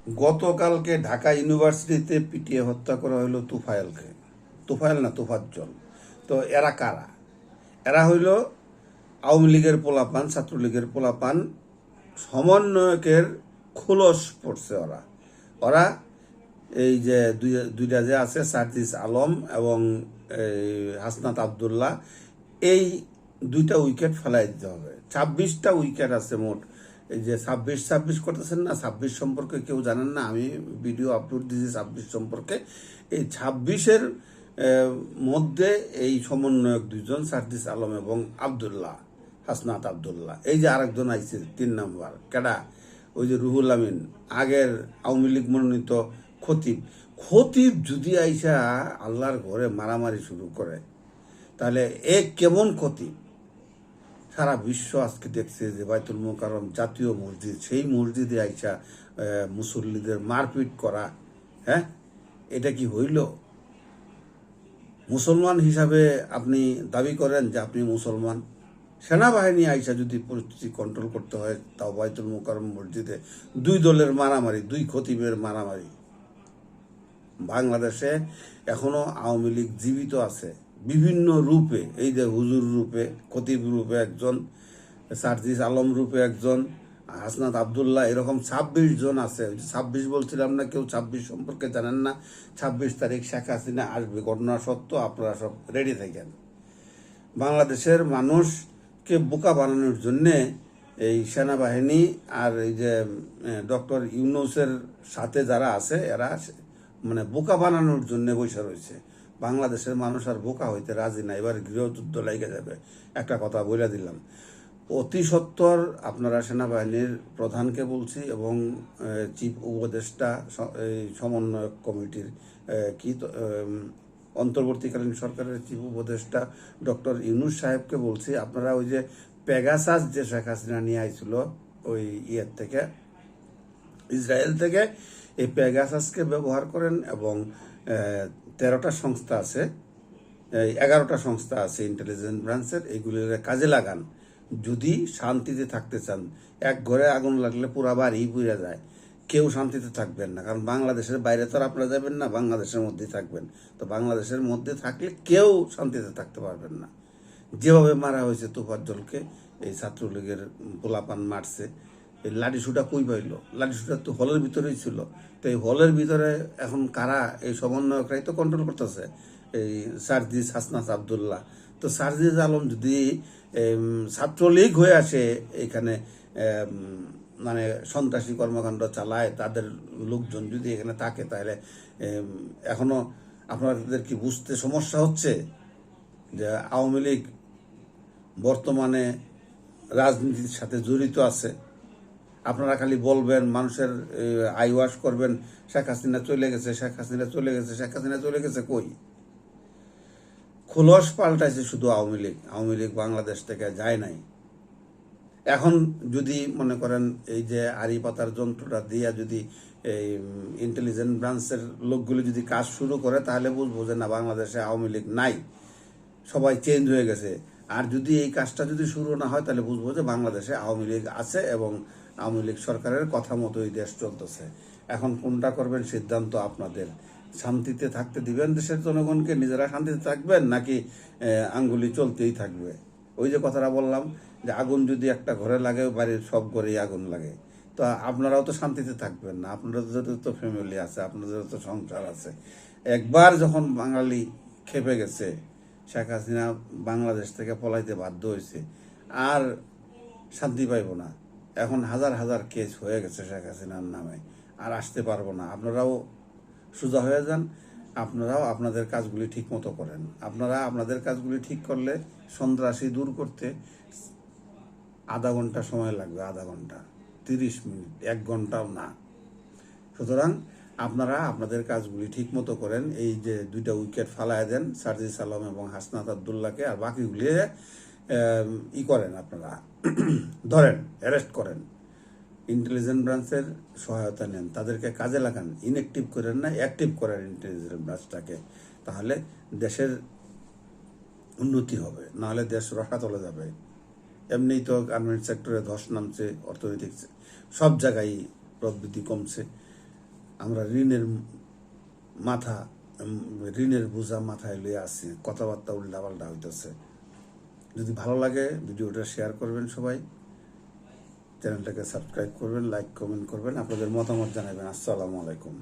গতকালকে ঢাকা ইউনিভার্সিটিতে পিটিয়ে হত্যা করা হলো তুফাইলকে। তুফাইল না, তুফাজ্জল। তো এরা কারা? এরা হইল আওয়ামী লীগের পোলাপান, ছাত্রলীগের পোলাপান, সমন্বয়কের খোলস পড়ছে ওরা। ওরা এই যে দুইটা যে আছে, সার্জিস আলম এবং এই হাসনাত আবদুল্লাহ, এই দুইটা উইকেট ফেলাই দিতে হবে। 26টা উইকেট আছে মোট। এই যে ছাব্বিশ ছাব্বিশ করতেছেন না, 26 সম্পর্কে কেউ জানেন না, আমি ভিডিও আপলোড দিয়েছি 26 সম্পর্কে। এই 26-এর মধ্যে এই সমন্বয়ক দুইজন, সার্জিস আলম এবং আবদুল্লাহ, হাসনাত আবদুল্লাহ। এই যে আরেকজন আইছে 3 নম্বর, কেডা? ওই যে রুহুল আমিন, আগের আওয়ামী লীগ মনোনীত খতিব। খতিব যদি আইসা আল্লাহর ঘরে মারামারি শুরু করে, তাহলে এ কেমন খতিব? সারা বিশ্ব আজকে দেখছে যে বাইতুল মোকাররম জাতীয় মসজিদ, সেই মসজিদে আইসা মুসল্লিদের মারপিট করা। হ্যাঁ, এটা কি হইল? মুসলমান হিসাবে আপনি দাবি করেন যে আপনি মুসলমান, সেনাবাহিনী আইসা যদি পরিস্থিতি কন্ট্রোল করতে হয়, তাও বাইতুল মোকাররম মসজিদে 2 দলের মারামারি, 2 খতিবের মারামারি। বাংলাদেশে এখনো আওয়ামী লীগ জীবিত আছে বিভিন্ন রূপে। এই যে হুজুর রূপে, খতিব রূপে একজন, সার্জিস আলম রূপে একজন, হাসনাত আবদুল্লাহ, এরকম 26 জন আছে। 26 বলছিলাম না, কেউ 26 সম্পর্কে জানেন না। 26 তারিখ শেখ হাসিনা আসবে, ঘটনা সত্য, আপনারা সব রেডি থাকেন। বাংলাদেশের মানুষকে বোকা বানানোর জন্যে এই সেনাবাহিনী আর এই যে ডক্টর ইউনূসের সাথে যারা আছে, এরা মানে বোকা বানানোর জন্য বসে রয়েছে। বাংলাদেশের মানুষ আর বোকা হইতে রাজি না, এবার গৃহযুদ্ধ লেগে যাবে। একটা কথা বলে দিলাম, অতি সত্বর আপনারা সেনাবাহিনীর প্রধানকে বলছি এবং চিফ উপদেষ্টা, এই সমন্বয়ক কমিটির অন্তর্বর্তীকালীন সরকারের চিফ উপদেষ্টা ডক্টর ইউনূস সাহেবকে বলছি, আপনারা ওই যে পেগাসাস যে শেখ হাসিনা নিয়ে আইছিল ওই ইয়ের থেকে, ইসরায়েল থেকে, এই পেগাসাসকে ব্যবহার করেন এবং 13টা সংস্থা আছে, 11টা সংস্থা আছে ইন্টেলিজেন্স ব্রাঞ্চের, এইগুলির কাজে লাগান। যদি শান্তিতে থাকতে চান, এক ঘরে আগুন লাগলে পুরা বাড়ি পুড়ে যায়, কেউ শান্তিতে থাকবেন না। কারণ বাংলাদেশের বাইরে তো আর আপনারা যাবেন না, বাংলাদেশের মধ্যেই থাকবেন। তো বাংলাদেশের মধ্যে থাকলে কেউ শান্তিতে থাকতে পারবেন না। যেভাবে মারা হয়েছে তোফাজ্জলকে, এই ছাত্রলীগের পোলাপান মারছে, এই লাঠিসুটা কই পাইল? লাঠিসুটা তো হলের ভিতরেই ছিল। তো এই হলের ভিতরে এখন কারা? এই সমন্বয়করাই তো কন্ট্রোল করতেছে, এই সার্জিস, হাসনাত আবদুল্লাহ। তো সার্জিস আলম যদি ছাত্রলীগ হয়ে আসে এখানে, মানে সন্ত্রাসী কর্মকাণ্ড চালায়, তাদের লোকজন যদি এখানে থাকে, তাহলে এখনো আপনাদের কি বুঝতে সমস্যা হচ্ছে যে আওয়ামী লীগ বর্তমানে রাজনীতির সাথে জড়িত আছে? আপনারা খালি বলবেন, মানুষের আই ওয়াশ করবেন, শেখ হাসিনা চলে গেছে, শেখ হাসিনা চলে গেছে, শেখ হাসিনা চলে গেছে। কই? খোলস পাল্টাইছে শুধু আওয়ামী লীগ। আওয়ামী লীগ বাংলাদেশ থেকে যায় নাই। এখন যদি মনে করেন এই যে আড়ি পাতার যন্ত্রটা দিয়া যদি এই ইন্টেলিজেন্স ব্রাঞ্চের লোকগুলি যদি কাজ শুরু করে, তাহলে বুঝবো যে না, বাংলাদেশে আওয়ামী লীগ নাই, সবাই চেঞ্জ হয়ে গেছে। আর যদি এই কাজটা যদি শুরু না হয়, তাহলে বুঝবো যে বাংলাদেশে আওয়ামী লীগ আছে এবং আওয়ামী লীগ সরকারের কথা মতোই দেশ চলতেছে। এখন কোনটা করবেন সিদ্ধান্ত আপনাদের। শান্তিতে থাকতে দিবেন দেশের জনগণকে, নিজেরা শান্তিতে থাকবেন, নাকি আঙ্গুলি চলতেই থাকবে? ওই যে কথাটা বললাম যে আগুন যদি একটা ঘরে লাগে, বাড়ির সব ঘরেই আগুন লাগে। তো আপনারাও তো শান্তিতে থাকবেন না, আপনাদের তো ফ্যামিলি আছে, আপনাদের তো সংসার আছে। একবার যখন বাঙালি খেপে গেছে, শেখ হাসিনা বাংলাদেশ থেকে পলাইতে বাধ্য হয়েছে, আর শান্তি পাইব না। এখন হাজার হাজার কেস হয়ে গেছে শেখ হাসিনার নামে, আর আসতে পারবো না। আপনারাও সোজা হয়ে যান, আপনারাও আপনাদের কাজগুলি ঠিক মতো করেন। আপনারা আপনাদের কাজগুলি ঠিক করলে সন্ত্রাসী দূর করতে আধা ঘন্টা সময় লাগবে, আধা ঘন্টা, 30 মিনিট, 1 ঘন্টাও না। সুতরাং আপনারা আপনাদের কাজগুলি ঠিক মতো করেন। এই যে 2টা উইকেট ফালায় দেন, সার্জিস আলম এবং হাসনাত আবদুল্লাহকে, আর বাকিগুলি করেন, আপনারা ধরেন, অ্যারেস্ট করেন, ইন্টেলিজেন্স ব্রাঞ্চের সহায়তা নেন, তাদেরকে কাজে লাগান। ইনঅ্যাক্টিভ করেন না, অ্যাক্টিভ করেন ইন্টেলিজেন্স ব্রাঞ্চটাকে। তাহলে দেশের উন্নতি হবে, নাহলে দেশ রসাতলে যাবে। এমনিই তো গার্মেন্টস সেক্টরে ধস নামছে, অর্থনৈতিক সব জায়গায় প্রবৃদ্ধি কমছে। আমরা ঋণের বোঝা মাথায় লইয়ে আসছি, কথাবার্তা উল্টাপাল্টা হইতেছে। যদি ভালো লাগে ভিডিওটা শেয়ার করবেন, সবাই চ্যানেলটাকে সাবস্ক্রাইব করবেন, লাইক কমেন্ট করবেন, আপনাদের মতামত জানাবেন। আসসালামু আলাইকুম।